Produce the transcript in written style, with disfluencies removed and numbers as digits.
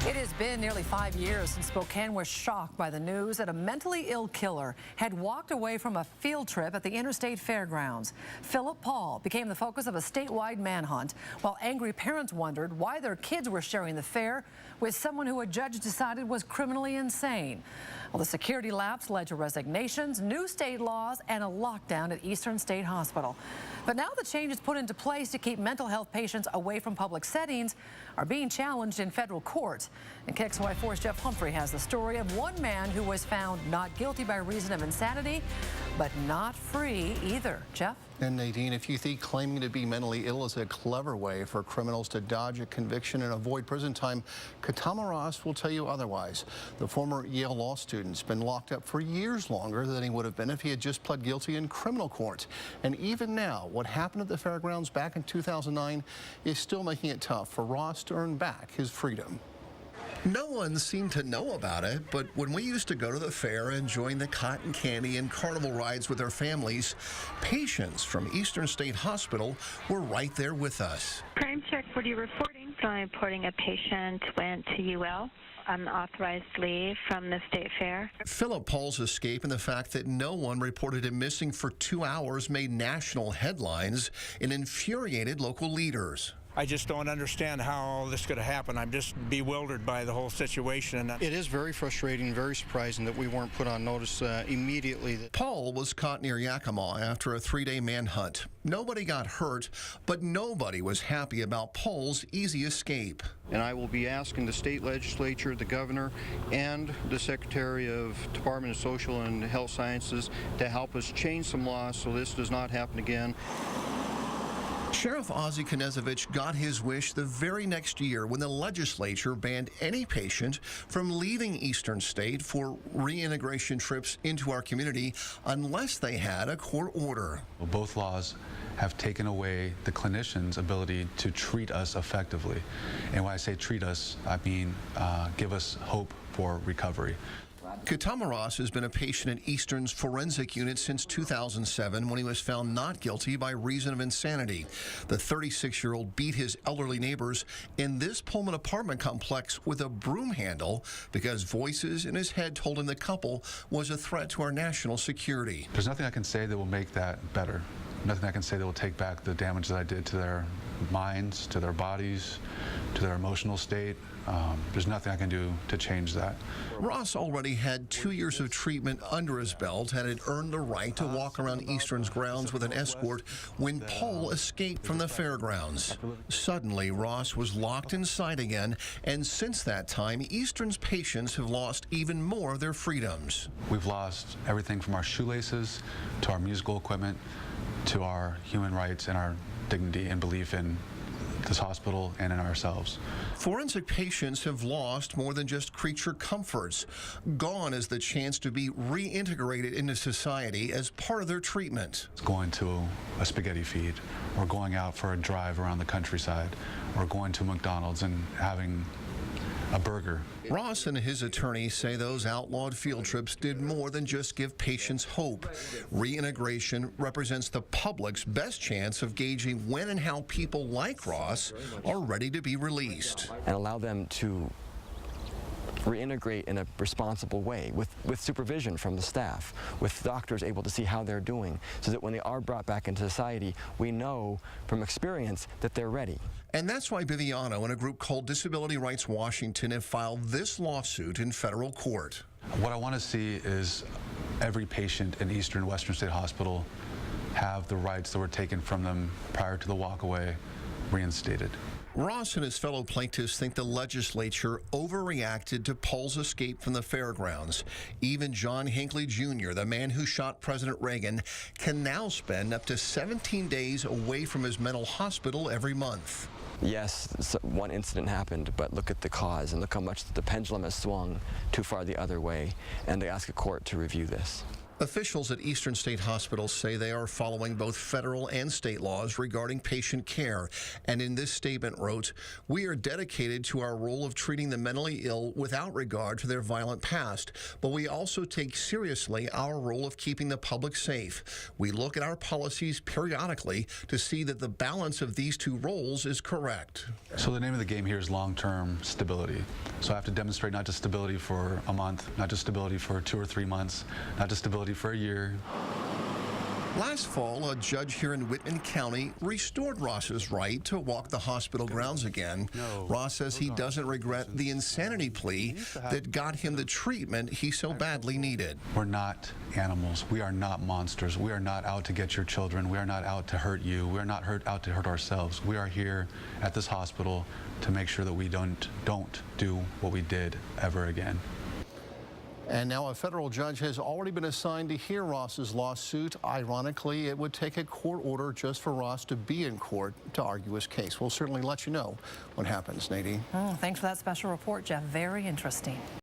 It has been nearly 5 years since Spokane was shocked by the news that a mentally ill killer had walked away from a field trip at the Interstate Fairgrounds. Philip Paul became the focus of a statewide manhunt, while angry parents wondered why their kids were sharing the fair with someone who a judge decided was criminally insane. Well, the security lapse led to resignations, new state laws, and a lockdown at Eastern State Hospital. But now the changes put into place to keep mental health patients away from public settings are being challenged in federal court. And KXLY4's Jeff Humphrey has the story of one man who was found not guilty by reason of insanity, but not free either. Jeff? And Nadine, if you think claiming to be mentally ill is a clever way for criminals to dodge a conviction and avoid prison time, Ketema Ross will tell you otherwise. The former Yale law student's been locked up for years longer than he would have been if he had just pled guilty in criminal court. And even now, what happened at the fairgrounds back in 2009 is still making it tough for Ross to earn back his freedom. No one seemed to know about it, but when we used to go to the fair enjoying the cotton candy and carnival rides with our families, patients from Eastern State Hospital were right there with us. Crime check, what are you reporting? So I'm reporting a patient went to UL. Unauthorized leave from the state fair. Philip Paul's escape and the fact that no one reported him missing for 2 hours made national headlines and infuriated local leaders. I just don't understand how all this could have happened. I'm just bewildered by the whole situation. It is very frustrating, very surprising that we weren't put on notice immediately. Paul was caught near Yakima after a 3-day manhunt. Nobody got hurt, but nobody was happy about Paul's easy escape. And I will be asking the state legislature, the governor, and the Secretary of Department of Social and Health Sciences to help us change some laws so this does not happen again. Sheriff Ozzie Knezovich got his wish the very next year when the legislature banned any patient from leaving Eastern State for reintegration trips into our community unless they had a court order. Both laws have taken away the clinician's ability to treat us effectively. And when I say treat us, I mean give us hope for recovery. Ketema Ross has been a patient at Eastern's forensic unit since 2007 when he was found not guilty by reason of insanity. The 36-year-old beat his elderly neighbors in this Pullman apartment complex with a broom handle because voices in his head told him the couple was a threat to our national security. There's nothing I can say that will make that better. Nothing I can say that will take back the damage that I did to their minds, to their bodies, to their emotional state. There's nothing I can do to change that. Ross already had 2 years of treatment under his belt and had earned the right to walk around Eastern's grounds with an escort when Paul escaped from the fairgrounds. Suddenly, Ross was locked inside again, and since that time, Eastern's patients have lost even more of their freedoms. We've lost everything from our shoelaces to our musical equipment to our human rights and our dignity and belief in this hospital and in ourselves. Forensic patients have lost more than just creature comforts. Gone is the chance to be reintegrated into society as part of their treatment. Going to a spaghetti feed, or going out for a drive around the countryside, or going to McDonald's and having a burger. Ross and his attorney say those outlawed field trips did more than just give patients hope. Reintegration represents the public's best chance of gauging when and how people like Ross are ready to be released. And allow them to reintegrate in a responsible way with supervision from the staff, with doctors able to see how they're doing, so that when they are brought back into society, we know from experience that they're ready. And that's why Viviano and a group called Disability Rights Washington have filed this lawsuit in federal court. What I want to see is every patient in Eastern Western State Hospital have the rights that were taken from them prior to the walkaway reinstated. Ross and his fellow plaintiffs think the legislature overreacted to Paul's escape from the fairgrounds. Even John Hinckley Jr., the man who shot President Reagan, can now spend up to 17 days away from his mental hospital every month. Yes, one incident happened, but look at the cause and look how much the pendulum has swung too far the other way, and they ask a court to review this. Officials at Eastern State Hospital say they are following both federal and state laws regarding patient care, and in this statement wrote, "We are dedicated to our role of treating the mentally ill without regard to their violent past, but we also take seriously our role of keeping the public safe. We look at our policies periodically to see that the balance of these two roles is correct." So the name of the game here is long-term stability. So I have to demonstrate not just stability for a month, not just stability for 2 or 3 months, not just stability for a year. Last fall, a judge here in Whitman County restored Ross's right to walk the hospital grounds again. Ross says he doesn't regret the insanity plea that got him the treatment he so badly needed. We're not animals. We are not monsters. We are not out to get your children. We are not out to hurt you. We are not out to hurt ourselves. We are here at this hospital to make sure that we don't do what we did ever again. And now a federal judge has already been assigned to hear Ross's lawsuit. Ironically, it would take a court order just for Ross to be in court to argue his case. We'll certainly let you know what happens, Nadine. Thanks for that special report, Jeff. Very interesting.